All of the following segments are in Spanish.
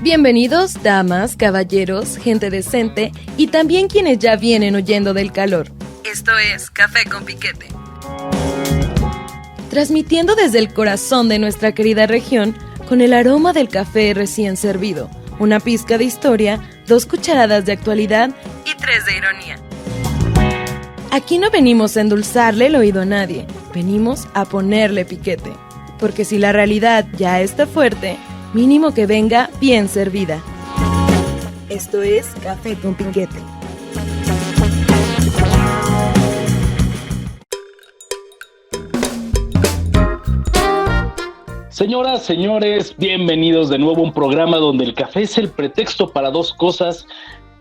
Bienvenidos, damas, caballeros, gente decente y también quienes ya vienen huyendo del calor. Esto es Café con Piquete. Transmitiendo desde el corazón de nuestra querida región, con el aroma del café recién servido, una pizca de historia, 2 cucharadas de actualidad y 3 de ironía. Aquí no venimos a endulzarle el oído a nadie, venimos a ponerle piquete. Porque si la realidad ya está fuerte, mínimo que venga bien servida. Esto es Café con Piquete. Señoras, señores, bienvenidos de nuevo a un programa donde el café es el pretexto para 2 cosas: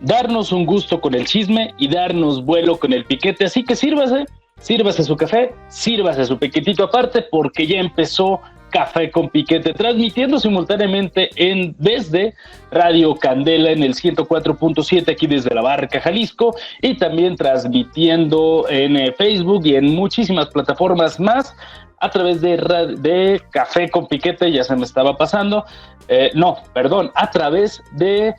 darnos un gusto con el chisme y darnos vuelo con el piquete. Así que sírvase su café, sírvase su piquetito aparte, porque ya empezó Café con Piquete, transmitiendo simultáneamente desde Radio Candela en el 104.7 aquí desde La Barca, Jalisco, y también transmitiendo en Facebook y en muchísimas plataformas más a través de Café con Piquete, ya se me estaba pasando, a través de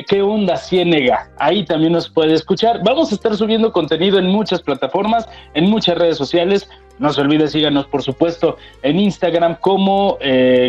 ¿Qué onda Ciénega? Ahí también nos puede escuchar. Vamos a estar subiendo contenido en muchas plataformas, en muchas redes sociales. No se olvide, síganos por supuesto en Instagram como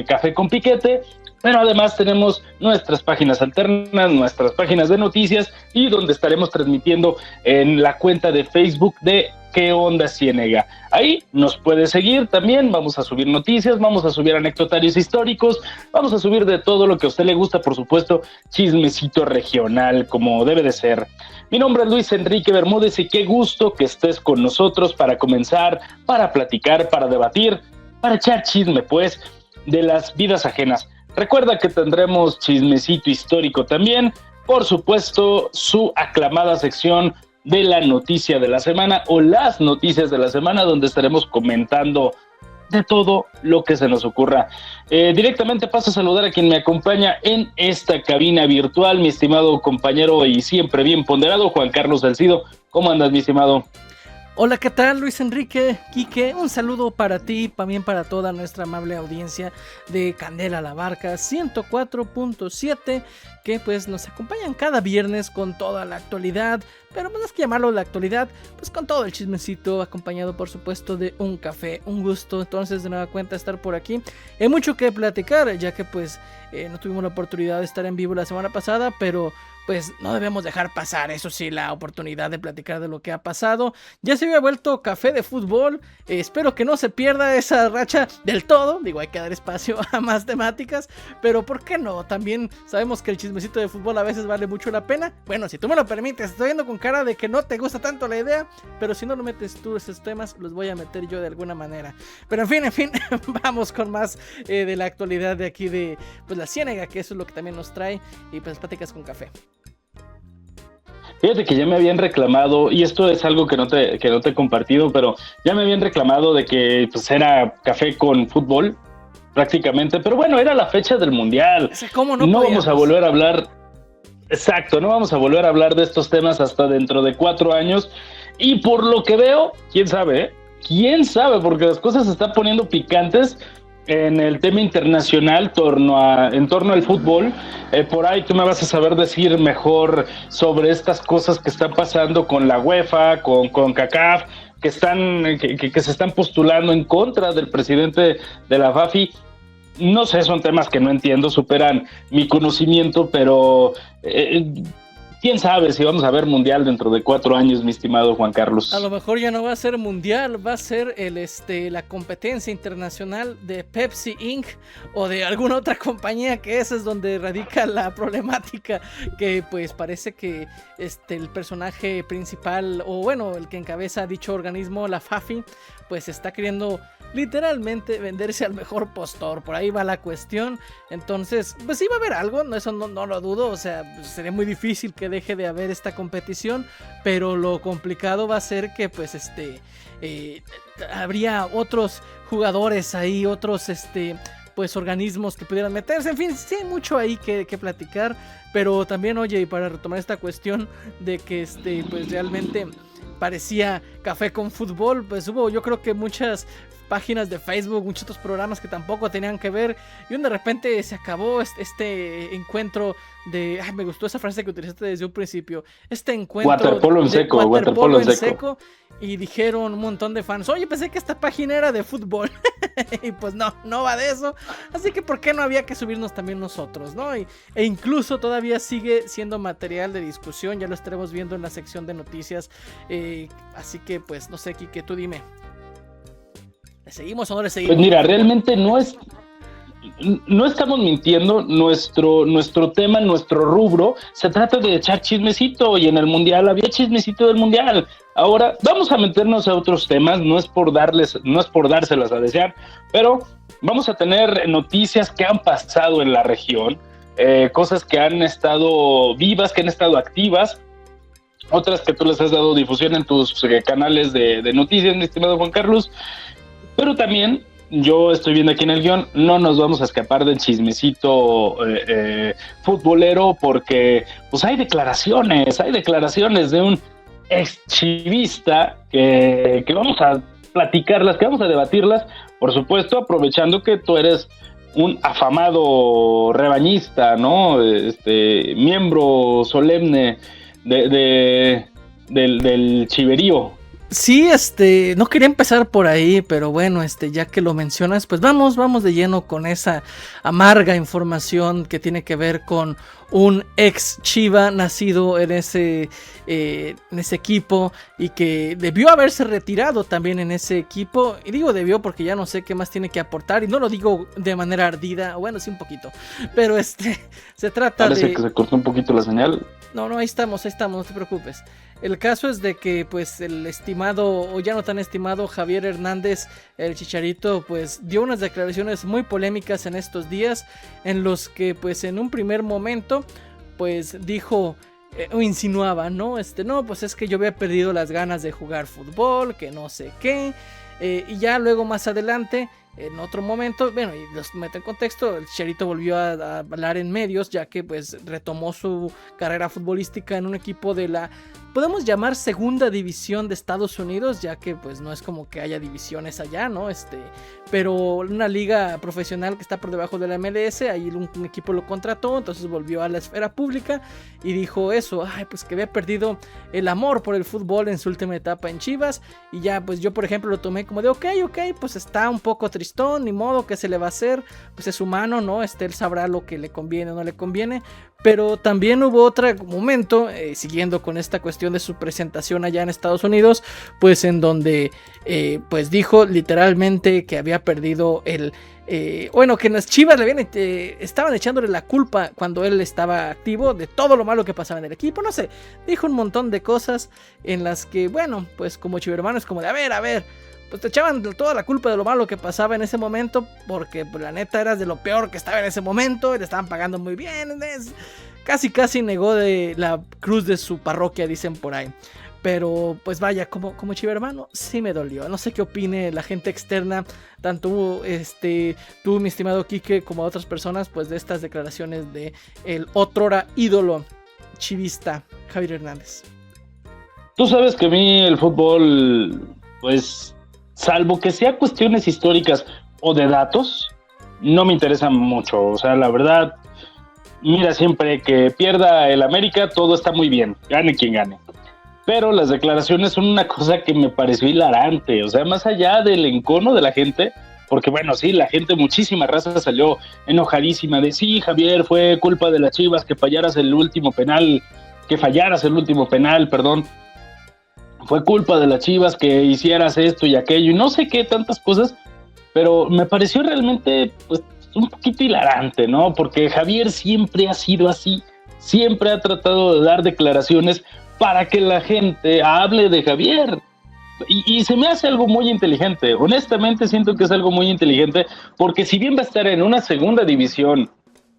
Café con Piquete. Pero además tenemos nuestras páginas alternas, nuestras páginas de noticias y donde estaremos transmitiendo en la cuenta de Facebook de ¿Qué onda Ciénega? Ahí nos puede seguir también, vamos a subir noticias, vamos a subir anecdotarios históricos, vamos a subir de todo lo que a usted le gusta, por supuesto, chismecito regional, como debe de ser. Mi nombre es Luis Enrique Bermúdez y qué gusto que estés con nosotros para comenzar, para platicar, para debatir, para echar chisme, pues, de las vidas ajenas. Recuerda que tendremos chismecito histórico también, por supuesto, su aclamada sección de la noticia de la semana o las noticias de la semana, donde estaremos comentando de todo lo que se nos ocurra. Directamente paso a saludar a quien me acompaña en esta cabina virtual, mi estimado compañero y siempre bien ponderado, Juan Carlos Salcido. ¿Cómo andas, mi estimado? Hola, ¿qué tal, Luis Enrique, Quique? Un saludo para ti, también para toda nuestra amable audiencia de Candela La Barca 104.7, que pues nos acompañan cada viernes con toda la actualidad, pero más que llamarlo la actualidad, pues con todo el chismecito, acompañado por supuesto de un café. Un gusto entonces de nueva cuenta estar por aquí. Hay mucho que platicar, ya que pues no tuvimos la oportunidad de estar en vivo la semana pasada, pero pues no debemos dejar pasar, eso sí, la oportunidad de platicar de lo que ha pasado. Ya se había vuelto café de fútbol, espero que no se pierda esa racha del todo, digo, hay que dar espacio a más temáticas, pero ¿por qué no? También sabemos que el chismecito de fútbol a veces vale mucho la pena. Bueno, si tú me lo permites, estoy viendo con cara de que no te gusta tanto la idea, pero si no lo metes tú esos temas, los voy a meter yo de alguna manera. Pero en fin, vamos con más de la actualidad de aquí de pues la Ciénega, que eso es lo que también nos trae, y pues pláticas con café. Fíjate que ya me habían reclamado, y esto es algo que no te he compartido, pero ya me habían reclamado de que pues era café con fútbol, prácticamente, pero bueno, era la fecha del Mundial. ¿Cómo no vamos a volver a hablar, exacto, no vamos a volver a hablar de estos temas hasta dentro de 4 años, y por lo que veo, quién sabe, porque las cosas se están poniendo picantes en el tema internacional en torno al fútbol. Por ahí tú me vas a saber decir mejor sobre estas cosas que están pasando con la UEFA, con CONCACAF, que se están postulando en contra del presidente de la FAFI. No sé, son temas que no entiendo, superan mi conocimiento, pero quién sabe si vamos a ver mundial dentro de 4 años, mi estimado Juan Carlos. A lo mejor ya no va a ser mundial, va a ser la competencia internacional de Pepsi Inc. o de alguna otra compañía, que esa es donde radica la problemática, que pues parece que el personaje principal, o bueno, el que encabeza dicho organismo, la FAFI, pues está queriendo literalmente venderse al mejor postor. Por ahí va la cuestión. Entonces, pues sí va a haber algo, eso no lo dudo. O sea, pues sería muy difícil que deje de haber esta competición, pero lo complicado va a ser que pues habría otros jugadores ahí, otros pues organismos que pudieran meterse. En fin, sí hay mucho ahí que platicar, pero también, oye, y para retomar esta cuestión de que pues realmente parecía Café con Fútbol, pues hubo yo creo que muchas páginas de Facebook, muchos otros programas que tampoco tenían que ver, y de repente se acabó este encuentro de, me gustó esa frase que utilizaste desde un principio, este encuentro waterpolo en seco, y dijeron un montón de fans, oye, pensé que esta página era de fútbol, y pues no va de eso, así que ¿por qué no había que subirnos también nosotros, no? E incluso todavía sigue siendo material de discusión, ya lo estaremos viendo en la sección de noticias, así que pues no sé, Quique, tú dime. ¿Le seguimos o no le seguimos? Pues mira, realmente no estamos mintiendo, nuestro tema, nuestro rubro, se trata de echar chismecito, y en el Mundial había chismecito del Mundial. Ahora vamos a meternos a otros temas, no es por dárselas a desear, pero vamos a tener noticias que han pasado en la región, cosas que han estado vivas, que han estado activas, otras que tú les has dado difusión en tus canales de noticias, mi estimado Juan Carlos. Pero también, yo estoy viendo aquí en el guión, no nos vamos a escapar del chismecito futbolero, porque pues hay declaraciones de un exchivista que vamos a platicarlas, que vamos a debatirlas, por supuesto, aprovechando que tú eres un afamado rebañista, ¿no? Miembro solemne del chiverío. Sí, no quería empezar por ahí, pero bueno, ya que lo mencionas, pues vamos de lleno con esa amarga información que tiene que ver con un ex Chiva nacido en ese equipo, y que debió haberse retirado también en ese equipo, y digo debió porque ya no sé qué más tiene que aportar, y no lo digo de manera ardida, bueno, sí un poquito, pero se trata Parece que se cortó un poquito la señal. No, ahí estamos, no te preocupes. El caso es de que pues el estimado, o ya no tan estimado, Javier Hernández, el Chicharito, pues dio unas declaraciones muy polémicas en estos días, en los que pues en un primer momento pues dijo o insinuaba, ¿no? No, pues es que yo había perdido las ganas de jugar fútbol, que no sé qué, y ya luego más adelante, en otro momento, bueno, y los meto en contexto, el Chicharito volvió a hablar en medios, ya que pues retomó su carrera futbolística en un equipo de la, podemos llamar, segunda división de Estados Unidos, ya que pues no es como que haya divisiones allá, ¿no? Pero una liga profesional que está por debajo de la MLS, ahí un equipo lo contrató, entonces volvió a la esfera pública y dijo eso, pues que había perdido el amor por el fútbol en su última etapa en Chivas, y ya pues yo por ejemplo lo tomé como de ok, pues está un poco tristón, ni modo, ¿qué se le va a hacer? Pues es humano, ¿no? Él sabrá lo que le conviene o no le conviene. Pero también hubo otro momento, siguiendo con esta cuestión de su presentación allá en Estados Unidos, pues en donde pues dijo literalmente que había perdido que las Chivas estaban echándole la culpa cuando él estaba activo de todo lo malo que pasaba en el equipo, no sé, dijo un montón de cosas en las que, bueno, pues como chivermano es como de a ver, pues te echaban toda la culpa de lo malo que pasaba en ese momento, porque pues, la neta eras de lo peor que estaba en ese momento, y le estaban pagando muy bien, casi negó de la cruz de su parroquia, dicen por ahí. Pero pues vaya, como chivermano, sí me dolió. No sé qué opine la gente externa, tanto tú, mi estimado Quique, como otras personas, pues de estas declaraciones de el otrora ídolo chivista Javier Hernández. Tú sabes que a mí el fútbol, pues, salvo que sea cuestiones históricas o de datos, no me interesan mucho. O sea, la verdad, mira, siempre que pierda el América, todo está muy bien, gane quien gane. Pero las declaraciones son una cosa que me pareció hilarante. O sea, más allá del encono de la gente, porque bueno, sí, la gente, muchísima raza salió enojadísima de sí, Javier, fue culpa de las Chivas que fallaras el último penal, perdón. Fue culpa de las Chivas que hicieras esto y aquello y no sé qué, tantas cosas, pero me pareció realmente pues un poquito hilarante, ¿no? Porque Javier siempre ha sido así, siempre ha tratado de dar declaraciones para que la gente hable de Javier. Y se me hace algo muy inteligente, honestamente siento que es algo muy inteligente, porque si bien va a estar en una segunda división,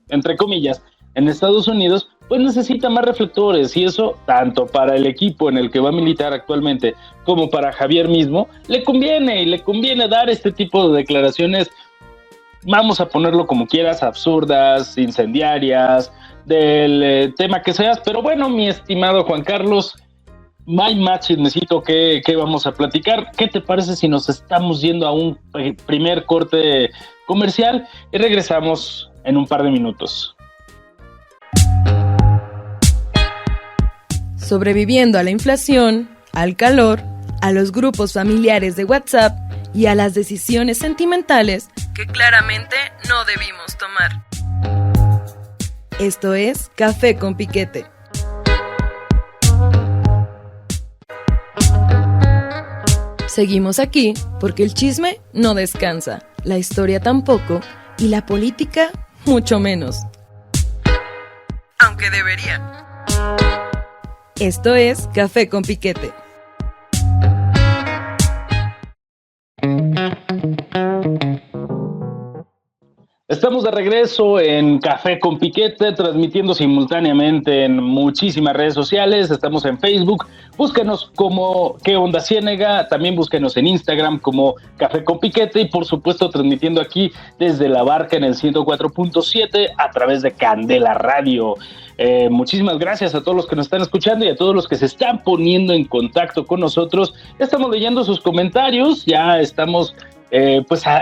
entre comillas, en Estados Unidos, pues necesita más reflectores, y eso tanto para el equipo en el que va a militar actualmente como para Javier mismo, le conviene dar este tipo de declaraciones, vamos a ponerlo como quieras, absurdas, incendiarias, del tema que seas. Pero bueno, mi estimado Juan Carlos, hay más chismecito que vamos a platicar. ¿Qué te parece si nos estamos yendo a un primer corte comercial y regresamos en un par de minutos? Sobreviviendo a la inflación, al calor, a los grupos familiares de WhatsApp y a las decisiones sentimentales que claramente no debimos tomar. Esto es Café con Piquete. Seguimos aquí porque el chisme no descansa, la historia tampoco y la política mucho menos. Aunque debería. Esto es Café con Piquete. Estamos de regreso en Café con Piquete, transmitiendo simultáneamente en muchísimas redes sociales. Estamos en Facebook, búsquenos como ¿Qué onda Ciénega? También búsquenos en Instagram como Café con Piquete y por supuesto transmitiendo aquí desde La Barca en el 104.7 a través de Candela Radio. Muchísimas gracias a todos los que nos están escuchando y a todos los que se están poniendo en contacto con nosotros. Ya estamos leyendo sus comentarios, ya estamos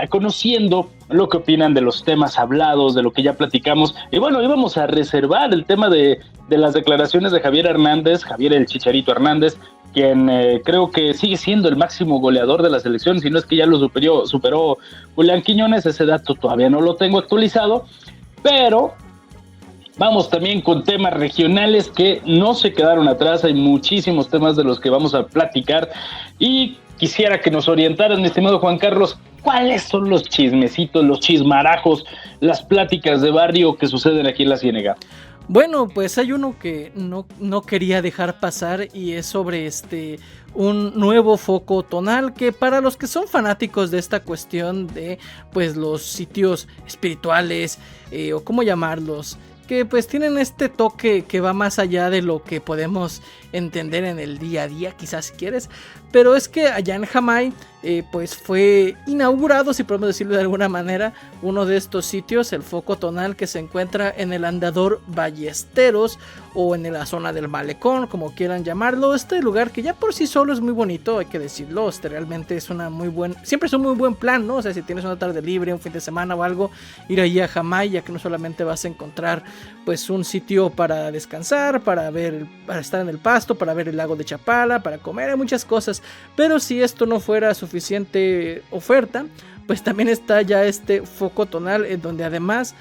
conociendo lo que opinan de los temas hablados, de lo que ya platicamos. Y bueno, íbamos a reservar el tema de las declaraciones de Javier Hernández, Javier el Chicharito Hernández, quien creo que sigue siendo el máximo goleador de la selección, si no es que ya lo superó Julián Quiñones. Ese dato todavía no lo tengo actualizado, pero vamos también con temas regionales que no se quedaron atrás. Hay muchísimos temas de los que vamos a platicar y quisiera que nos orientaras, mi estimado Juan Carlos, ¿cuáles son los chismecitos, los chismarajos, las pláticas de barrio que suceden aquí en la Ciénega? Bueno, pues hay uno que no quería dejar pasar y es sobre un nuevo foco tonal que para los que son fanáticos de esta cuestión de pues los sitios espirituales o cómo llamarlos, que pues tienen este toque que va más allá de lo que podemos entender en el día a día, quizás si quieres, pero es que allá en Jamay pues fue inaugurado, si podemos decirlo de alguna manera, uno de estos sitios, el foco tonal que se encuentra en el Andador Ballesteros o en la zona del Malecón, como quieran llamarlo. Este lugar que ya por sí solo es muy bonito, hay que decirlo, realmente es siempre es un muy buen plan, ¿no? O sea, si tienes una tarde libre, un fin de semana o algo, ir ahí a Jamay, ya que no solamente vas a encontrar pues un sitio para descansar, para estar en el pasto, para ver el lago de Chapala, para comer, hay muchas cosas, pero si esto no fuera suficiente oferta, pues también está ya este foco tonal en donde además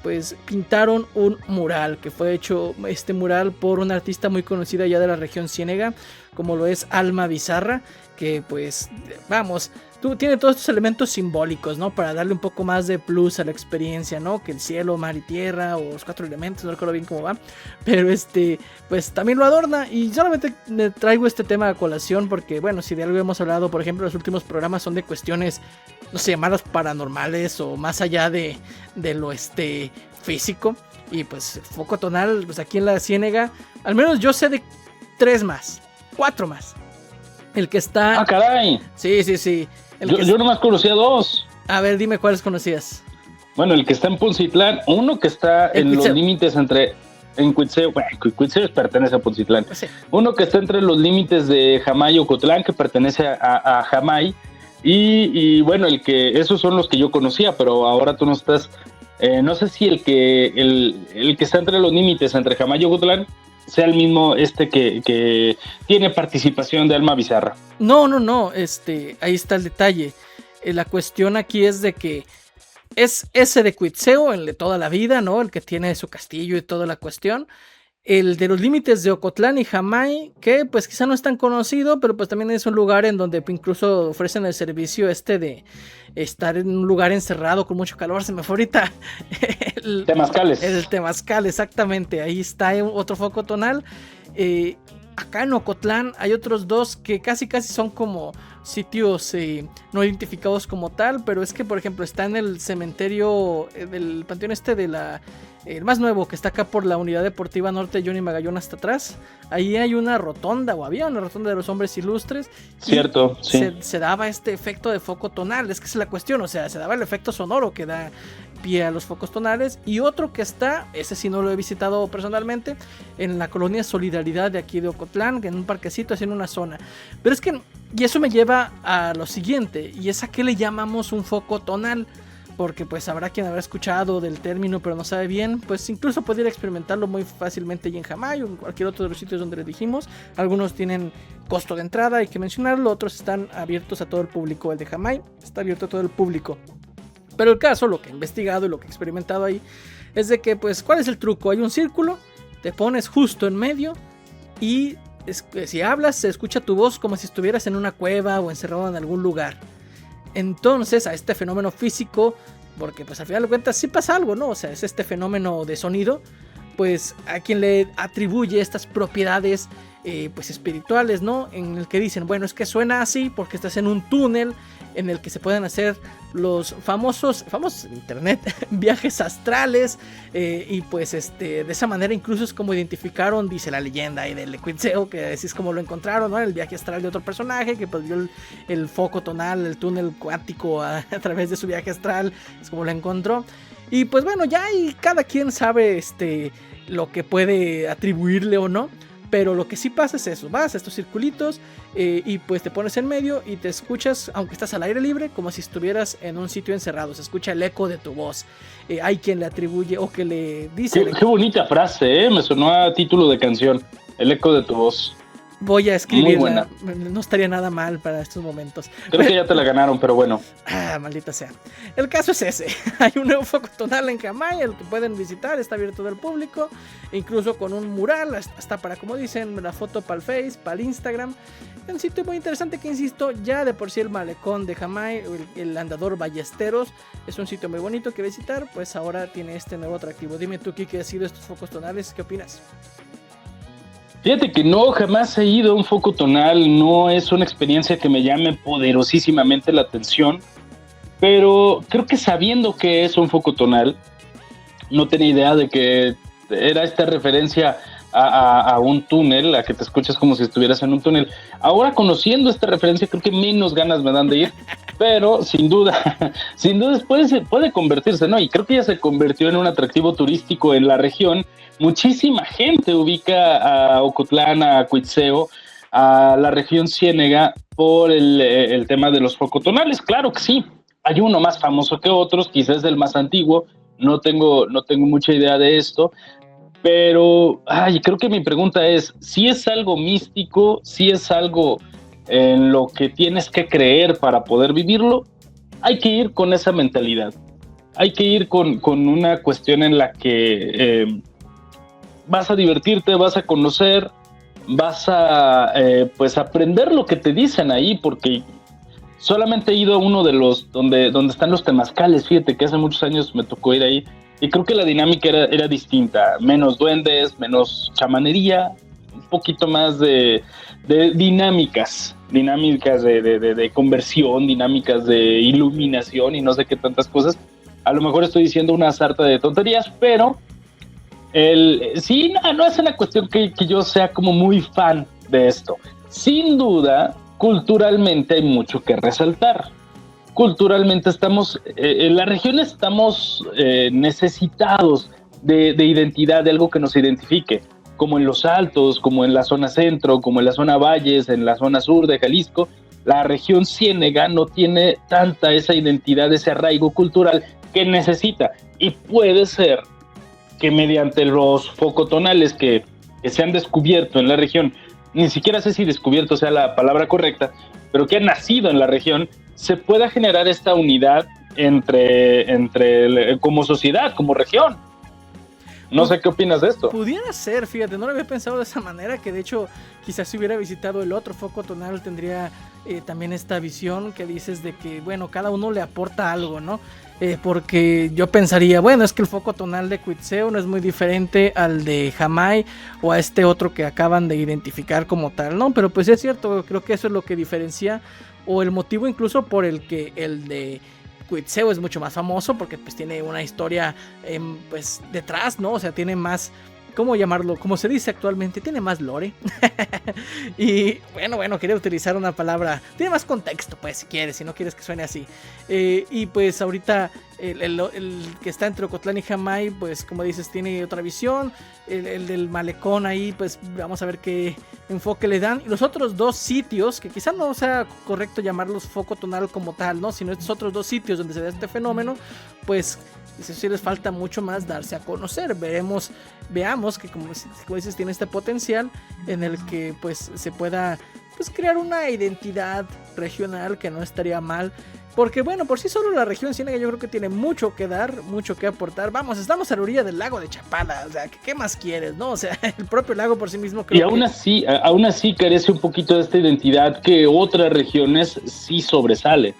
pues pintaron un mural, que fue hecho este mural por una artista muy conocida ya de la región Ciénega, como lo es Alma Bizarra, que pues vamos, tiene todos estos elementos simbólicos, ¿no? Para darle un poco más de plus a la experiencia, ¿no? Que el cielo, mar y tierra, o los 4 elementos, no recuerdo bien cómo va. Pero pues también lo adorna. Y solamente me traigo este tema a colación porque, bueno, si de algo hemos hablado, por ejemplo, los últimos programas son de cuestiones, no sé, llamarlas paranormales o más allá de lo físico. Y pues el foco tonal, pues aquí en la Ciénega, al menos yo sé de 4 más. El que está... ¡Ah, caray! Sí. Yo nomás conocía 2. A ver, dime cuáles conocías. Bueno, el que está en Poncitlán, uno que está en los límites en Cuitzeo, bueno, Cuitzeo pertenece a Poncitlán. Sí. Uno que está entre los límites de Jamay y Ocotlán, que pertenece a Jamay. Y bueno, esos son los que yo conocía, pero ahora tú no estás... no sé si el que está entre los límites entre Jamay y Ocotlán sea el mismo que tiene participación de Alma Bizarra. No, ahí está el detalle. La cuestión aquí es de que es ese de Cuitzeo, el de toda la vida, ¿no? El que tiene su castillo y toda la cuestión. El de los límites de Ocotlán y Jamay, que pues quizá no es tan conocido, pero pues también es un lugar en donde incluso ofrecen el servicio de estar en un lugar encerrado con mucho calor. Se me fue ahorita el temazcal, exactamente. Ahí está otro foco tonal. Acá en Ocotlán hay otros 2 que casi son como sitios no identificados como tal, pero es que por ejemplo está en el cementerio del panteón el más nuevo, que está acá por la Unidad Deportiva Norte Johnny Magallón hasta atrás. Ahí hay una rotonda, o había una rotonda de los hombres ilustres. Cierto, sí. Se daba este efecto de foco tonal, es que es la cuestión, o sea, se daba el efecto sonoro que da pie a los focos tonales, y otro que está, ese sí no lo he visitado personalmente, en la colonia Solidaridad de aquí de Ocotlán, en un parquecito así en una zona. Pero es que, y eso me lleva a lo siguiente, y es a qué le llamamos un foco tonal. Porque pues habrá quien habrá escuchado del término pero no sabe bien, pues incluso podría experimentarlo muy fácilmente y en Jamay o en cualquier otro de los sitios donde les dijimos. Algunos tienen costo de entrada, hay que mencionarlo, otros están abiertos a todo el público. El de Jamay está abierto a todo el público. Pero el caso, lo que he investigado y lo que he experimentado ahí, es de que pues, ¿cuál es el truco? Hay un círculo, te pones justo en medio y si hablas se escucha tu voz como si estuvieras en una cueva o encerrado en algún lugar. Entonces a este fenómeno físico, porque pues al final de cuentas sí pasa algo, ¿no? O sea, es este fenómeno de sonido, pues a quien le atribuye estas propiedades pues espirituales, ¿no? En el que dicen, bueno, es que suena así porque estás en un túnel en el que se pueden hacer los famosos internet viajes astrales, y pues de esa manera incluso es como identificaron, dice la leyenda ahí del Quetzalcoatl, que así es como lo encontraron, ¿no? El viaje astral de otro personaje que pues vio el foco tonal, el túnel cuántico a través de su viaje astral, es como lo encontró. Y pues bueno, ya ahí cada quien sabe lo que puede atribuirle o no. Pero lo que sí pasa es eso, vas a estos circulitos y pues te pones en medio y te escuchas, aunque estás al aire libre, como si estuvieras en un sitio encerrado. Se escucha el eco de tu voz. Hay quien le atribuye o que le dice... Qué bonita frase, me sonó a título de canción, el eco de tu voz. Voy a escribirla, no estaría nada mal para estos momentos. Creo que ya te la ganaron, pero bueno. Maldita sea. El caso es ese. Hay un nuevo foco tonal en Jamay, el que pueden visitar, está abierto al público, incluso con un mural, hasta para, como dicen, la foto para el Face, para el Instagram. Un sitio muy interesante que, insisto, ya de por sí el malecón de Jamay, el andador Ballesteros, es un sitio muy bonito que visitar, pues ahora tiene este nuevo atractivo. Dime tú, ¿qué ha sido estos focos tonales? ¿Qué opinas? Fíjate que no, jamás he ido a un foco tonal, no es una experiencia que me llame poderosísimamente la atención, pero creo que sabiendo que es un foco tonal, no tenía idea de que era esta referencia a un túnel, a que te escuchas como si estuvieras en un túnel. Ahora, conociendo esta referencia, creo que menos ganas me dan de ir, pero sin duda puede convertirse, ¿no? Y creo que ya se convirtió en un atractivo turístico en la región. Muchísima gente ubica a Ocotlán, a Quetzalcoatl, a la región Ciénega por el tema de los focotonales. Claro que sí, hay uno más famoso que otros, quizás el más antiguo, no tengo mucha idea de esto, pero creo que mi pregunta es, si es algo místico, si es algo en lo que tienes que creer para poder vivirlo, hay que ir con esa mentalidad, hay que ir con una cuestión en la que vas a divertirte, vas a conocer, vas a pues aprender lo que te dicen ahí, porque solamente he ido a uno de los donde están los temazcales. Fíjate que hace muchos años me tocó ir ahí y creo que la dinámica era distinta, menos duendes, menos chamanería, un poquito más de dinámicas de conversión, dinámicas de iluminación y no sé qué tantas cosas. A lo mejor estoy diciendo una sarta de tonterías, pero no es una cuestión que yo sea como muy fan de esto. Sin duda, culturalmente hay mucho que resaltar. Culturalmente estamos, en la región estamos necesitados de identidad, de algo que nos identifique, como en los Altos, como en la zona centro, como en la zona Valles, en la zona sur de Jalisco. La región Ciénega no tiene tanta esa identidad, ese arraigo cultural que necesita, y puede ser que mediante los focotonales que se han descubierto en la región, ni siquiera sé si descubierto sea la palabra correcta, pero que han nacido en la región, se pueda generar esta unidad como sociedad, como región. No sé qué opinas de esto. Pudiera ser, fíjate, no lo había pensado de esa manera, que de hecho quizás si hubiera visitado el otro foco tonal tendría también esta visión que dices de que, bueno, cada uno le aporta algo, ¿no? Porque yo pensaría, bueno, es que el foco tonal de Quetzalcoatl no es muy diferente al de Jamay o a este otro que acaban de identificar como tal, ¿no? Pero pues es cierto, creo que eso es lo que diferencia, o el motivo incluso por el que el de Quetzalcoatl es mucho más famoso, porque pues tiene una historia pues detrás, ¿no? O sea, tiene más ¿cómo llamarlo? Como se dice actualmente, tiene más lore. Y bueno, quería utilizar una palabra, tiene más contexto, pues, si quieres, si no quieres que suene así. Y pues ahorita el que está entre Ocotlán y Jamay, pues como dices, tiene otra visión. El del malecón ahí, pues vamos a ver qué enfoque le dan. Y los otros dos sitios, que quizá no sea correcto llamarlos foco tonal como tal, ¿no? Sino estos otros dos sitios donde se ve este fenómeno, pues eso sí les falta mucho más darse a conocer. Veamos que como dices, tiene este potencial en el que pues se pueda pues crear una identidad regional que no estaría mal. Porque bueno, por sí solo la región Ciénega yo creo que tiene mucho que dar, mucho que aportar. Vamos, estamos a la orilla del lago de Chapala, o sea, ¿qué más quieres, no? O sea, el propio lago por sí mismo creo y aún así carece un poquito de esta identidad que otras regiones sí sobresale.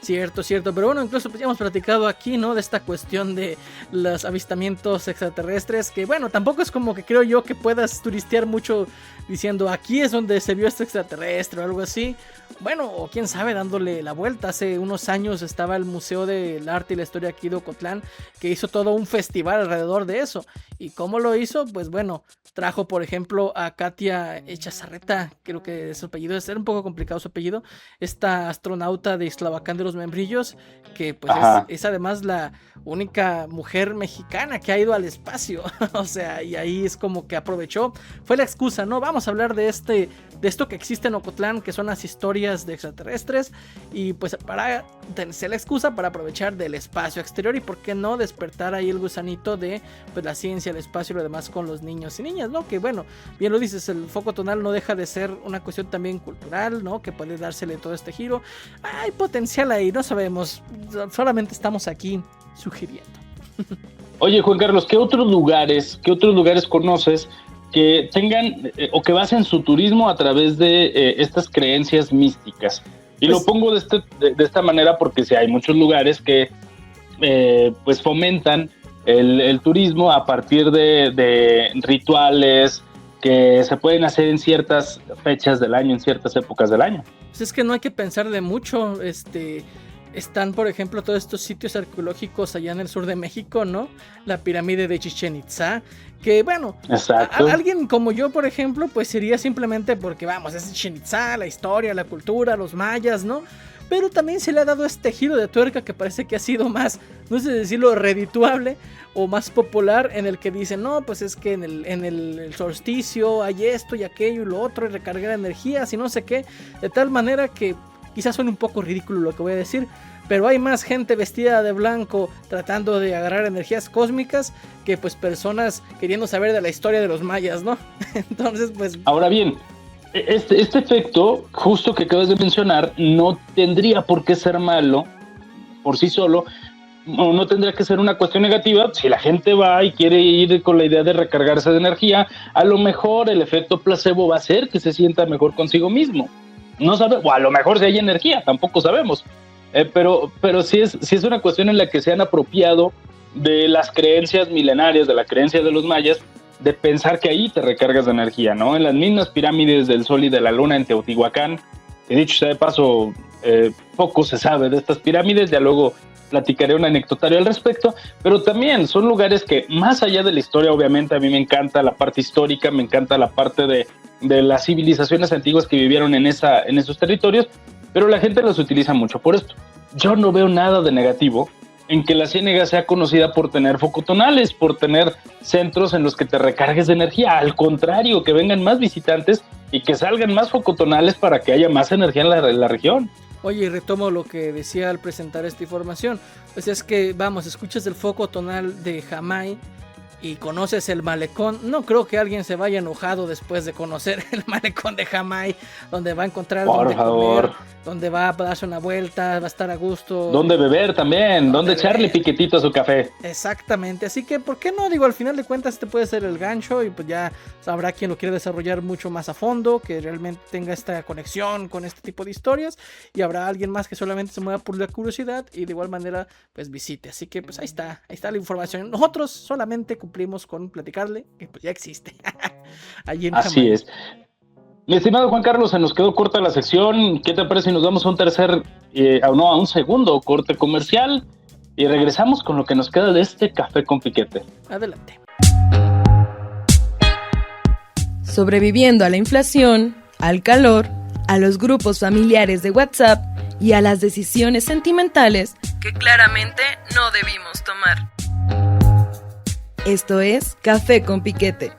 Cierto, pero bueno, incluso pues ya hemos platicado aquí, ¿no? De esta cuestión de los avistamientos extraterrestres, que bueno, tampoco es como que creo yo que puedas turistear mucho diciendo aquí es donde se vio este extraterrestre o algo así. Bueno, o quién sabe, dándole la vuelta. Hace unos años estaba el Museo del Arte y la Historia aquí de Ocotlán, que hizo todo un festival alrededor de eso. ¿Y cómo lo hizo? Pues bueno, trajo por ejemplo a Katia Echazarreta, creo que su apellido es un poco complicado su apellido, esta astronauta de Ixtlavacán de los Membrillos, que pues es además la única mujer mexicana que ha ido al espacio. O sea, y ahí es como que aprovechó, fue la excusa, ¿no? Vamos a hablar de esto que existe en Ocotlán, que son las historias de extraterrestres, y pues para ser la excusa para aprovechar del espacio exterior, y por qué no despertar ahí el gusanito de pues la ciencia, el espacio y lo demás con los niños y niñas, ¿no? Que bueno, bien lo dices, el foco tonal no deja de ser una cuestión también cultural, ¿no? Que puede dársele todo este giro. Hay potencial ahí, no sabemos, solamente estamos aquí sugiriendo. Oye, Juan Carlos, ¿qué otros lugares conoces que tengan o que basen su turismo a través de estas creencias místicas? Y pues, lo pongo de esta manera porque sí, hay muchos lugares que pues fomentan el turismo a partir de rituales que se pueden hacer en ciertas fechas del año, en ciertas épocas del año. Pues es que no hay que pensar de mucho, están, por ejemplo, todos estos sitios arqueológicos allá en el sur de México, ¿no? La pirámide de Chichén Itzá, que bueno, alguien como yo, por ejemplo, pues sería simplemente porque, vamos, es Chichén Itzá, la historia, la cultura, los mayas, ¿no? Pero también se le ha dado este giro de tuerca que parece que ha sido más, no sé decirlo, redituable o más popular, en el que dicen, no, pues es que en el solsticio hay esto y aquello y lo otro, y recargar energías y no sé qué, de tal manera que quizás suene un poco ridículo lo que voy a decir, pero hay más gente vestida de blanco tratando de agarrar energías cósmicas que pues personas queriendo saber de la historia de los mayas, ¿no? Entonces, pues... Ahora bien, este efecto, justo que acabas de mencionar, no tendría por qué ser malo por sí solo, o no tendría que ser una cuestión negativa. Si la gente va y quiere ir con la idea de recargarse de energía, a lo mejor el efecto placebo va a hacer que se sienta mejor consigo mismo. No sabe, o a lo mejor si hay energía, tampoco sabemos. Pero sí es una cuestión en la que se han apropiado de las creencias milenarias, de la creencia de los mayas, de pensar que ahí te recargas de energía, ¿no? En las mismas pirámides del Sol y de la Luna en Teotihuacán, que dicho sea de paso, poco se sabe de estas pirámides, ya luego platicaré un anecdotario al respecto, pero también son lugares que, más allá de la historia, obviamente a mí me encanta la parte histórica, me encanta la parte de las civilizaciones antiguas que vivieron en esos territorios, pero la gente los utiliza mucho por esto. Yo no veo nada de negativo en que la Ciénega sea conocida por tener focotonales, por tener centros en los que te recargues de energía. Al contrario, que vengan más visitantes y que salgan más focotonales para que haya más energía en la región. Oye, y retomo lo que decía al presentar esta información. Pues es que, vamos, escuchas el foco tonal de Jamay y conoces el malecón. No creo que alguien se vaya enojado después de conocer el malecón de Jamay, donde va a encontrar donde comer, donde va a darse una vuelta, va a estar a gusto. Donde beber también, donde echarle piquetito a su café. Exactamente, así que ¿por qué no? Digo, al final de cuentas este puede ser el gancho y pues ya habrá quien lo quiera desarrollar mucho más a fondo, que realmente tenga esta conexión con este tipo de historias, y habrá alguien más que solamente se mueva por la curiosidad y de igual manera pues visite. Así que pues ahí está la información. Nosotros solamente cumplimos con platicarle que pues ya existe. Allí en Así es. Mi estimado Juan Carlos, se nos quedó corta la sección. ¿Qué te parece si nos damos a un segundo corte comercial y regresamos con lo que nos queda de este café con piquete? Adelante. sobreviviendo a la inflación, al calor, a los grupos familiares de WhatsApp y a las decisiones sentimentales que claramente no debimos tomar. Esto es Café con Piquete.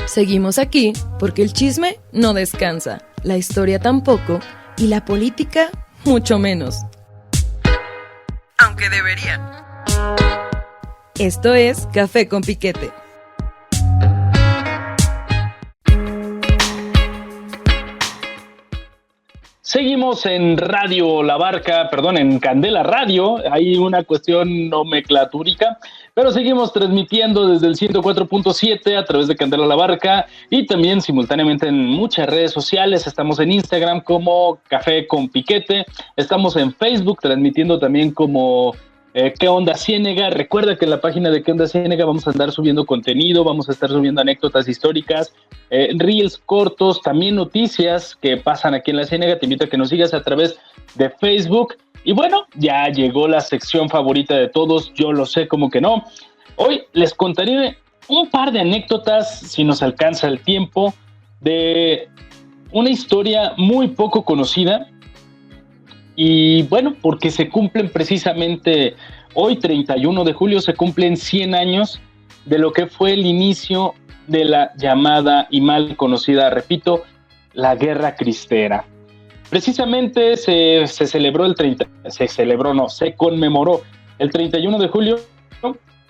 Seguimos aquí porque el chisme no descansa, la historia tampoco y la política mucho menos. Aunque debería. Esto es Café con Piquete. Seguimos en Radio La Barca, en Candela Radio. Hay una cuestión nomenclatúrica, pero seguimos transmitiendo desde el 104.7 a través de Candela La Barca y también simultáneamente en muchas redes sociales. Estamos en Instagram como Café con Piquete, estamos en Facebook transmitiendo también como ¿Qué onda Ciénega? Recuerda que en la página de ¿Qué onda Ciénega? Vamos a andar subiendo contenido, vamos a estar subiendo anécdotas históricas, reels cortos, también noticias que pasan aquí en la Ciénega. Te invito a que nos sigas a través de Facebook. Y bueno, ya llegó la sección favorita de todos, yo lo sé, como que no. Hoy les contaré un par de anécdotas, si nos alcanza el tiempo, de una historia muy poco conocida. Y bueno, porque se cumplen precisamente hoy, 31 de julio, se cumplen 100 años de lo que fue el inicio de la llamada y mal conocida, repito, la Guerra Cristera. Precisamente se conmemoró el 31 de julio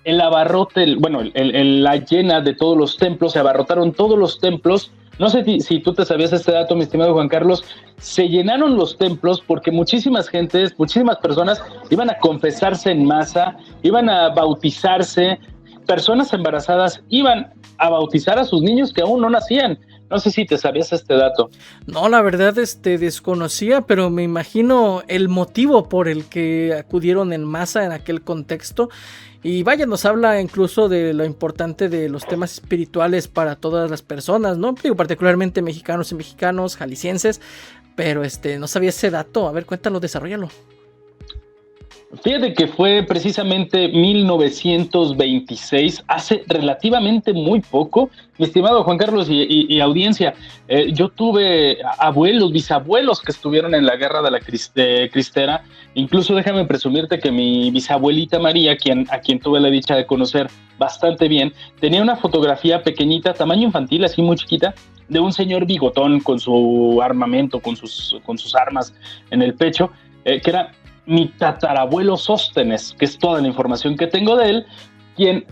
el abarrote, la llena de todos los templos, se abarrotaron todos los templos. No sé si tú te sabías este dato, mi estimado Juan Carlos. Se llenaron los templos porque muchísimas personas iban a confesarse en masa, iban a bautizarse, personas embarazadas iban a bautizar a sus niños que aún no nacían. No sé si te sabías este dato. No, la verdad desconocía, pero me imagino el motivo por el que acudieron en masa en aquel contexto. Y vaya, nos habla incluso de lo importante de los temas espirituales para todas las personas, ¿no? Digo, particularmente mexicanos y mexicanos, jaliscienses, pero no sabía ese dato. A ver, cuéntalo, desarróllalo. Fíjate que fue precisamente 1926, hace relativamente muy poco, mi estimado Juan Carlos y audiencia. Yo tuve bisabuelos que estuvieron en la guerra de la Cristera. Incluso déjame presumirte que mi bisabuelita María, a quien tuve la dicha de conocer bastante bien, tenía una fotografía pequeñita, tamaño infantil, así muy chiquita, de un señor bigotón con su armamento, con sus armas en el pecho, que era mi tatarabuelo Sóstenes, que es toda la información que tengo de él, quien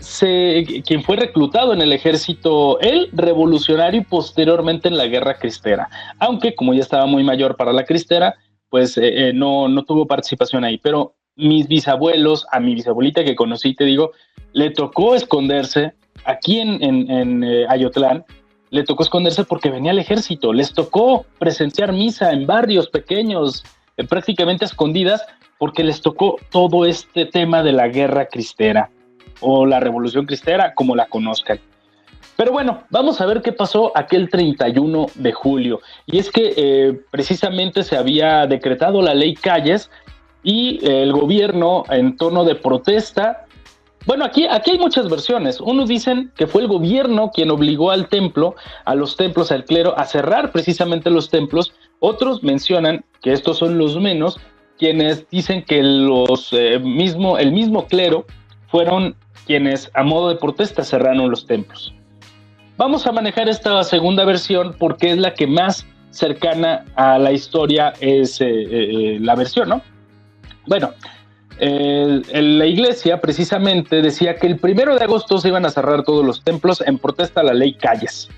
fue reclutado en el ejército, él revolucionario y posteriormente en la Guerra Cristera, aunque como ya estaba muy mayor para la Cristera, pues no tuvo participación ahí. Pero mis bisabuelos, a mi bisabuelita que conocí, te digo, le tocó esconderse aquí en Ayotlán, le tocó esconderse porque venía el ejército, les tocó presenciar misa en barrios pequeños, prácticamente escondidas, porque les tocó todo este tema de la Guerra Cristera o la Revolución Cristera, como la conozcan. Pero bueno, vamos a ver qué pasó aquel 31 de julio. Y es que precisamente se había decretado la ley Calles y el gobierno, en tono de protesta, bueno, aquí hay muchas versiones. Unos dicen que fue el gobierno quien obligó al clero, a cerrar precisamente los templos. Otros mencionan que estos son los menos, quienes dicen que el mismo clero fueron quienes a modo de protesta cerraron los templos. Vamos a manejar esta segunda versión porque es la que más cercana a la historia es la versión, ¿no? Bueno, la iglesia precisamente decía que el 1 de agosto se iban a cerrar todos los templos en protesta a la ley Calles.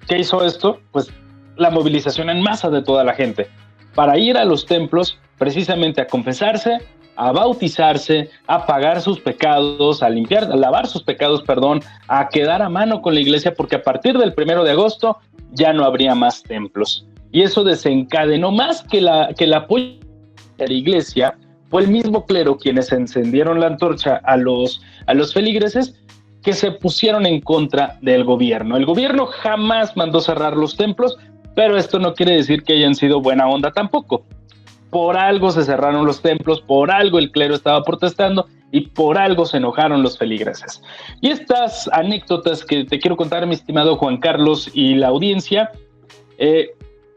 ¿Qué hizo esto? Pues la movilización en masa de toda la gente para ir a los templos precisamente a confesarse, a bautizarse, a pagar sus pecados, a lavar sus pecados, a quedar a mano con la iglesia, porque a partir del 1 de agosto ya no habría más templos. Y eso desencadenó más que el apoyo de la iglesia. Fue el mismo clero quienes encendieron la antorcha a los feligreses que se pusieron en contra del gobierno. El gobierno jamás mandó cerrar los templos, pero esto no quiere decir que hayan sido buena onda tampoco. Por algo se cerraron los templos, por algo el clero estaba protestando y por algo se enojaron los feligreses. Y estas anécdotas que te quiero contar, mi estimado Juan Carlos y la audiencia,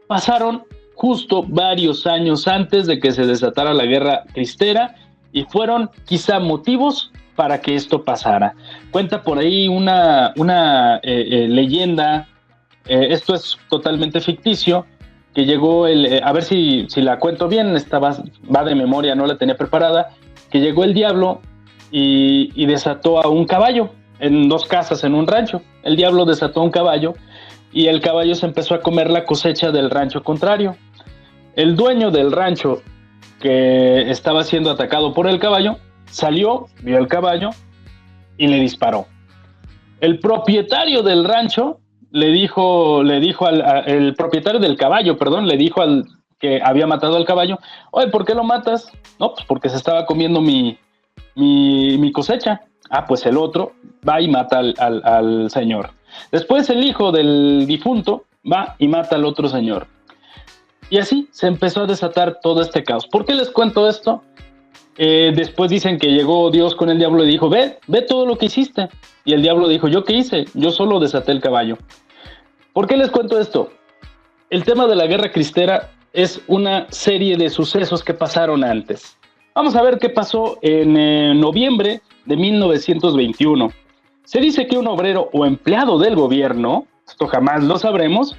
pasaron justo varios años antes de que se desatara la Guerra Cristera y fueron quizá motivos para que esto pasara. Cuenta por ahí una leyenda, esto es totalmente ficticio, que llegó a ver si la cuento bien, esta va de memoria, no la tenía preparada, que llegó el diablo y desató a un caballo en 2 casas en un rancho. El diablo desató a un caballo y el caballo se empezó a comer la cosecha del rancho contrario. El dueño del rancho, que estaba siendo atacado por el caballo, salió, vio el caballo y le disparó. El propietario del rancho el propietario del caballo, le dijo al que había matado al caballo: oye, ¿por qué lo matas? No, pues porque se estaba comiendo mi cosecha. Ah, pues el otro va y mata al señor. Después el hijo del difunto va y mata al otro señor. Y así se empezó a desatar todo este caos. ¿Por qué les cuento esto? Después dicen que llegó Dios con el diablo y dijo: ve todo lo que hiciste. Y el diablo dijo: ¿yo qué hice? Yo solo desaté el caballo. ¿Por qué les cuento esto? El tema de la Guerra Cristera es una serie de sucesos que pasaron antes. Vamos a ver qué pasó en noviembre de 1921. Se dice que un obrero o empleado del gobierno, esto jamás lo sabremos,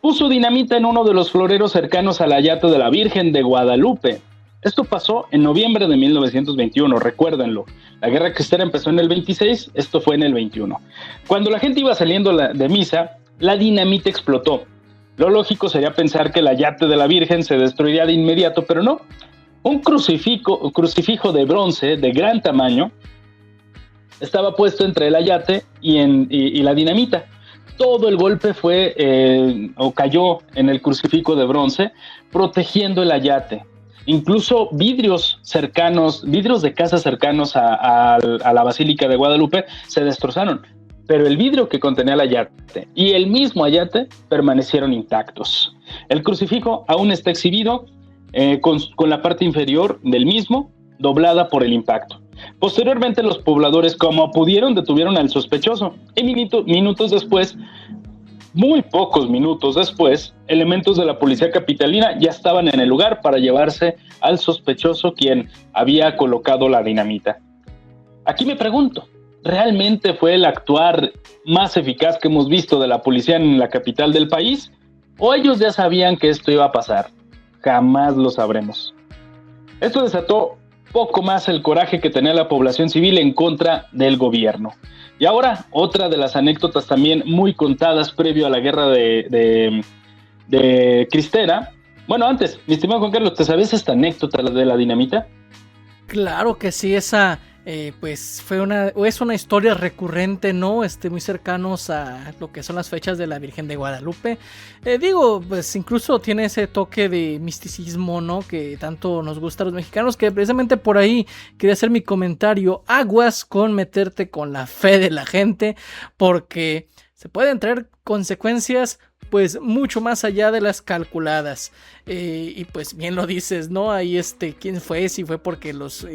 puso dinamita en uno de los floreros cercanos al Ayate de la Virgen de Guadalupe. Esto pasó en noviembre de 1921, recuérdenlo. La Guerra Cristera empezó en el 26, esto fue en el 21. Cuando la gente iba saliendo de misa, la dinamita explotó. Lo lógico sería pensar que el Ayate de la Virgen se destruiría de inmediato, pero no. Un crucifijo de bronce de gran tamaño estaba puesto entre el Ayate y la dinamita. Todo el golpe cayó en el crucifijo de bronce, protegiendo el Ayate. Incluso vidrios de casas cercanos a la Basílica de Guadalupe se destrozaron, pero el vidrio que contenía el Ayate y el mismo Ayate permanecieron intactos. El crucifijo aún está exhibido con la parte inferior del mismo doblada por el impacto. Posteriormente, los pobladores, como pudieron, detuvieron al sospechoso y muy pocos minutos después, elementos de la policía capitalina ya estaban en el lugar para llevarse al sospechoso, quien había colocado la dinamita. Aquí me pregunto, ¿realmente fue el actuar más eficaz que hemos visto de la policía en la capital del país? ¿O ellos ya sabían que esto iba a pasar? Jamás lo sabremos. Esto desató poco más el coraje que tenía la población civil en contra del gobierno. Y ahora, otra de las anécdotas también muy contadas previo a la guerra de Cristera. Bueno, antes, mi estimado Juan Carlos, ¿te sabes esta anécdota de la dinamita? Claro que sí, esa pues es una historia recurrente, ¿no? Muy cercanos a lo que son las fechas de la Virgen de Guadalupe. Pues incluso tiene ese toque de misticismo, ¿no? Que tanto nos gusta a los mexicanos, que precisamente por ahí quería hacer mi comentario. Aguas con meterte con la fe de la gente, porque se pueden traer consecuencias pues mucho más allá de las calculadas. Y pues bien lo dices, ¿no? Ahí quién fue, si fue porque los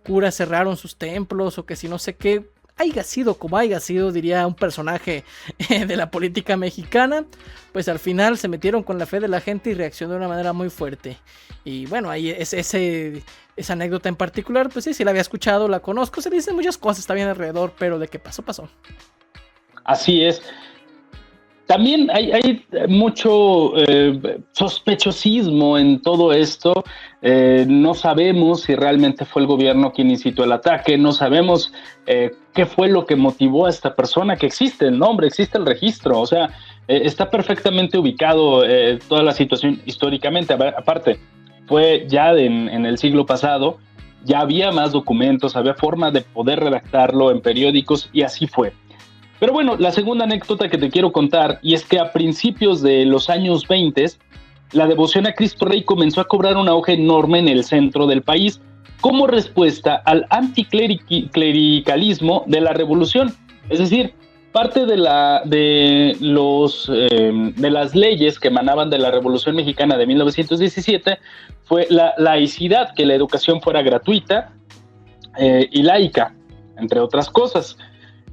curas cerraron sus templos o que si no sé qué haya sido como haya sido, diría un personaje de la política mexicana, pues al final se metieron con la fe de la gente y reaccionó de una manera muy fuerte. Y bueno, ahí esa anécdota en particular, pues sí la había escuchado, la conozco, se dicen muchas cosas también alrededor, pero de qué pasó. Así es. También hay mucho sospechosismo en todo esto. No sabemos si realmente fue el gobierno quien incitó el ataque. No sabemos qué fue lo que motivó a esta persona, que existe el nombre, existe el registro. O sea, está perfectamente ubicado toda la situación históricamente. Aparte, fue ya en el siglo pasado, ya había más documentos, había forma de poder redactarlo en periódicos y así fue. Pero bueno, la segunda anécdota que te quiero contar, y es que a principios de los años 20, la devoción a Cristo Rey comenzó a cobrar un auge enorme en el centro del país como respuesta al anticlericalismo de la revolución. Es decir, parte de las leyes que emanaban de la Revolución Mexicana de 1917 fue la laicidad, que la educación fuera gratuita. y laica, entre otras cosas.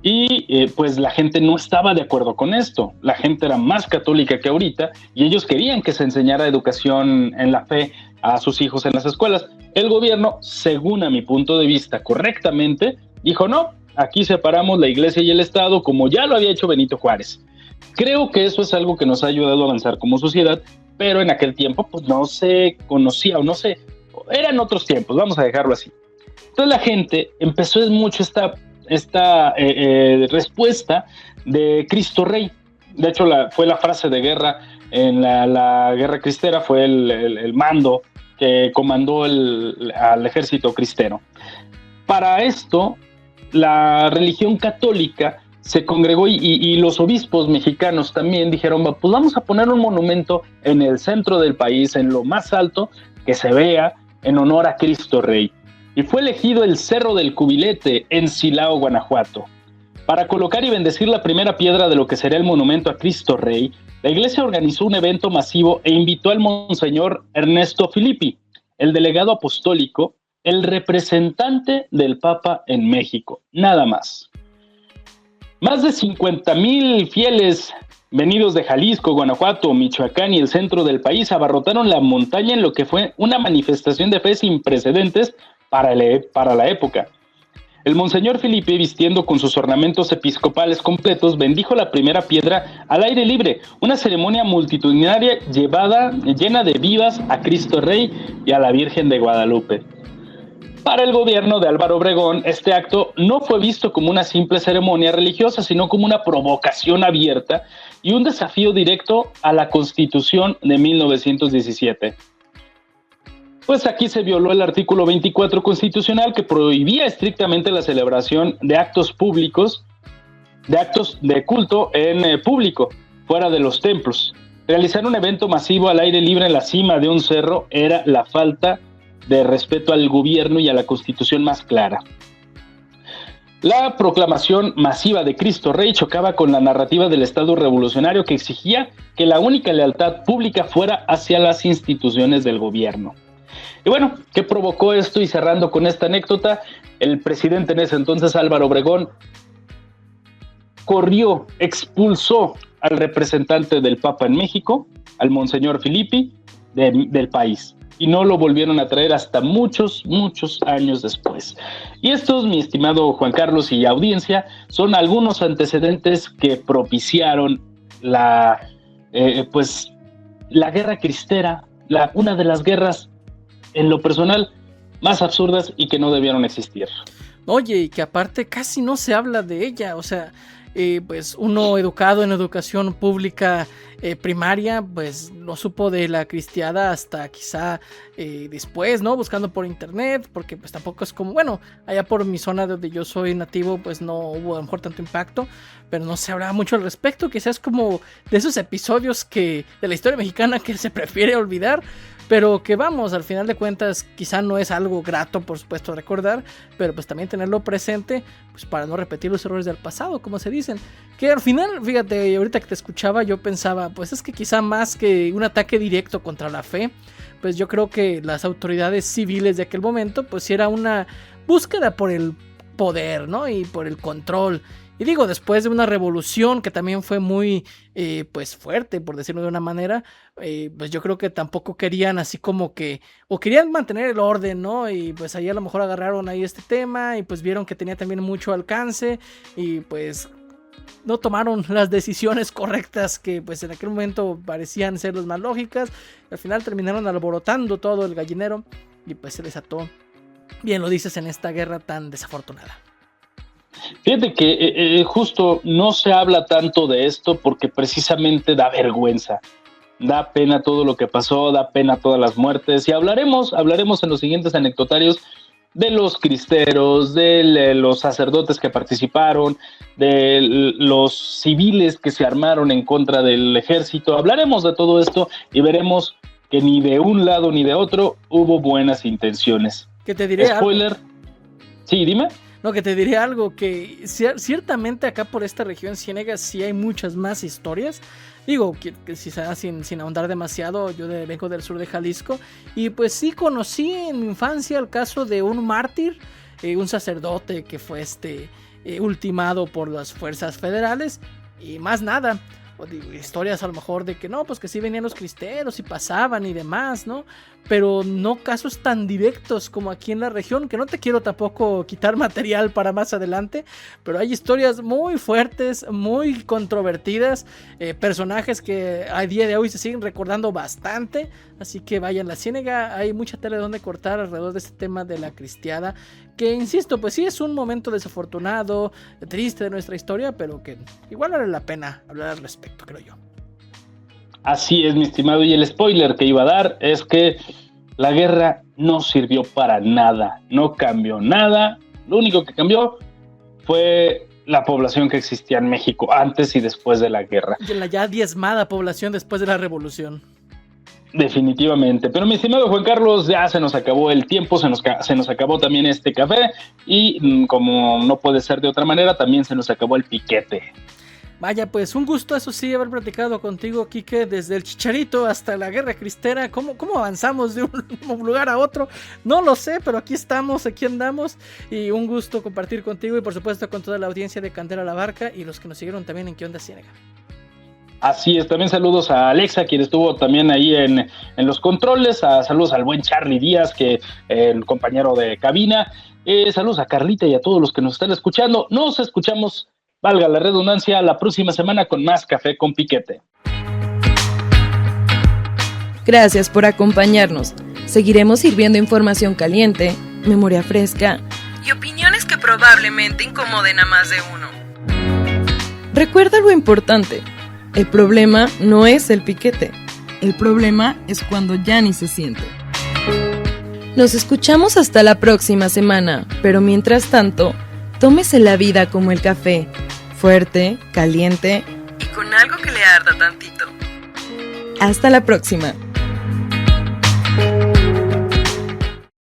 Y pues la gente no estaba de acuerdo con esto. La gente era más católica que ahorita y ellos querían que se enseñara educación en la fe a sus hijos en las escuelas. El gobierno, según a mi punto de vista, correctamente, dijo no, aquí separamos la iglesia y el Estado como ya lo había hecho Benito Juárez. Creo que eso es algo que nos ha ayudado a avanzar como sociedad, pero en aquel tiempo pues no se conocía o no sé, eran otros tiempos, vamos a dejarlo así. Entonces la gente empezó mucho esta respuesta de Cristo Rey. De hecho, fue la frase de guerra en la guerra cristera, fue el mando que comandó al ejército cristero. Para esto, la religión católica se congregó y los obispos mexicanos también dijeron, pues vamos a poner un monumento en el centro del país, en lo más alto, que se vea en honor a Cristo Rey. Y fue elegido el Cerro del Cubilete en Silao, Guanajuato. Para colocar y bendecir la primera piedra de lo que será el monumento a Cristo Rey, la iglesia organizó un evento masivo e invitó al monseñor Ernesto Filippi, el delegado apostólico, el representante del Papa en México, nada más. Más de 50,000 fieles venidos de Jalisco, Guanajuato, Michoacán y el centro del país abarrotaron la montaña en lo que fue una manifestación de fe sin precedentes para la época. El monseñor Filippi, vistiendo con sus ornamentos episcopales completos, bendijo la primera piedra al aire libre, una ceremonia multitudinaria llena de vivas a Cristo Rey y a la Virgen de Guadalupe. Para el gobierno de Álvaro Obregón, este acto no fue visto como una simple ceremonia religiosa, sino como una provocación abierta y un desafío directo a la Constitución de 1917. Pues aquí se violó el artículo 24 constitucional que prohibía estrictamente la celebración de actos públicos, de actos de culto en público, fuera de los templos. Realizar un evento masivo al aire libre en la cima de un cerro era la falta de respeto al gobierno y a la Constitución más clara. La proclamación masiva de Cristo Rey chocaba con la narrativa del Estado revolucionario que exigía que la única lealtad pública fuera hacia las instituciones del gobierno. Y bueno, ¿qué provocó esto? Y cerrando con esta anécdota, el presidente en ese entonces, Álvaro Obregón, expulsó al representante del Papa en México, al monseñor Filippi, del país. Y no lo volvieron a traer hasta muchos años después. Y estos, mi estimado Juan Carlos y audiencia, son algunos antecedentes que propiciaron la guerra cristera, una de las guerras, en lo personal, más absurdas y que no debieron existir. Oye, y que aparte casi no se habla de ella, o sea, pues uno educado en educación pública primaria, pues no supo de la cristiada hasta quizá después, ¿no? Buscando por internet, porque pues tampoco es como, bueno, allá por mi zona donde yo soy nativo, pues no hubo a lo mejor tanto impacto, pero no se hablaba mucho al respecto, quizás como de esos episodios de la historia mexicana que se prefiere olvidar, pero que vamos, al final de cuentas quizá no es algo grato, por supuesto, recordar, pero pues también tenerlo presente, pues para no repetir los errores del pasado, como se dicen. Que al final, fíjate, ahorita que te escuchaba yo pensaba, pues es que quizá más que un ataque directo contra la fe, pues yo creo que las autoridades civiles de aquel momento, pues era una búsqueda por el poder, ¿no? Y por el control. Y digo, después de una revolución que también fue muy pues fuerte, por decirlo de una manera, pues yo creo que tampoco querían así como que, o querían mantener el orden, ¿no? Y pues ahí a lo mejor agarraron ahí este tema y pues vieron que tenía también mucho alcance y pues no tomaron las decisiones correctas que pues en aquel momento parecían ser las más lógicas. Al final terminaron alborotando todo el gallinero y pues se desató, bien lo dices, en esta guerra tan desafortunada. Fíjate que justo no se habla tanto de esto porque precisamente da vergüenza, da pena todo lo que pasó, da pena todas las muertes y hablaremos en los siguientes anecdotarios de los cristeros, de los sacerdotes que participaron, de los civiles que se armaron en contra del ejército. Hablaremos de todo esto y veremos que ni de un lado ni de otro hubo buenas intenciones. ¿Qué te diré? Spoiler. Algo. Sí, dime. No, que te diré algo, que ciertamente acá por esta región Ciénegas sí hay muchas más historias. Digo, que quizás sin ahondar demasiado, yo vengo del sur de Jalisco y pues sí conocí en mi infancia el caso de un mártir un sacerdote que fue ultimado por las fuerzas federales y más nada. O digo, historias a lo mejor de que no, pues que sí venían los cristeros y pasaban y demás, ¿no? Pero no casos tan directos como aquí en la región, que no te quiero tampoco quitar material para más adelante, pero hay historias muy fuertes, muy controvertidas, personajes que a día de hoy se siguen recordando bastante, así que vayan, La Ciénega, hay mucha tela de donde cortar alrededor de este tema de la cristiada, que insisto, pues sí es un momento desafortunado, triste de nuestra historia, pero que igual vale la pena hablar al respecto, creo yo. Así es, mi estimado, y el spoiler que iba a dar es que la guerra no sirvió para nada, no cambió nada, lo único que cambió fue la población que existía en México antes y después de la guerra. Y la ya diezmada población después de la revolución. Definitivamente, pero mi estimado Juan Carlos, ya se nos acabó el tiempo, se nos acabó también este café y como no puede ser de otra manera, también se nos acabó el piquete. Vaya, pues un gusto, eso sí, haber platicado contigo, Quique, desde el Chicharito hasta la Guerra Cristera. ¿Cómo avanzamos de un lugar a otro? No lo sé, pero aquí estamos, aquí andamos. Y un gusto compartir contigo y por supuesto con toda la audiencia de Candela a la Barca y los que nos siguieron también en ¿Qué onda Ciénega? Así es, también saludos a Alexa, quien estuvo también ahí en los controles. Saludos al buen Charlie Díaz, que el compañero de cabina. Saludos a Carlita y a todos los que nos están escuchando. Nos escuchamos, valga la redundancia, la próxima semana con más Café con Piquete. Gracias por acompañarnos. Seguiremos sirviendo información caliente, memoria fresca y opiniones que probablemente incomoden a más de uno. Recuerda lo importante. El problema no es el piquete. El problema es cuando ya ni se siente. Nos escuchamos hasta la próxima semana, pero mientras tanto, tómese la vida como el café, fuerte, caliente y con algo que le arda tantito. Hasta la próxima.